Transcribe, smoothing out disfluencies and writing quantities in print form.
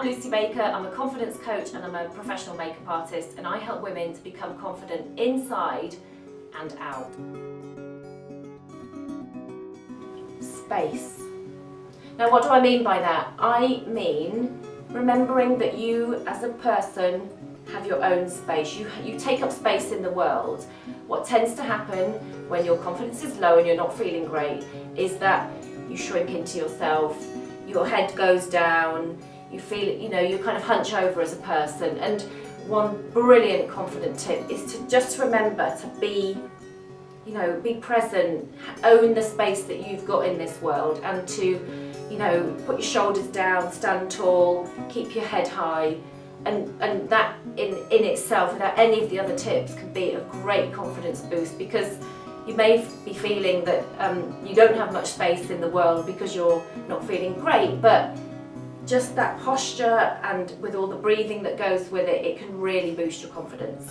I'm Lucy Baker, I'm a confidence coach and I'm a professional makeup artist, and I help women to become confident inside and out. Space. Now what do I mean by that? I mean remembering that you as a person have your own space. You take up space in the world. What tends to happen when your confidence is low and you're not feeling great is that you shrink into yourself, your head goes down, you feel, you kind of hunch over as a person. And one brilliant confident tip is to just remember to be present, own the space that you've got in this world, and to, put your shoulders down, stand tall, keep your head high. And that in itself, without any of the other tips, can be a great confidence boost, because you may be feeling that you don't have much space in the world because you're not feeling great, but just that posture and with all the breathing that goes with it, it can really boost your confidence.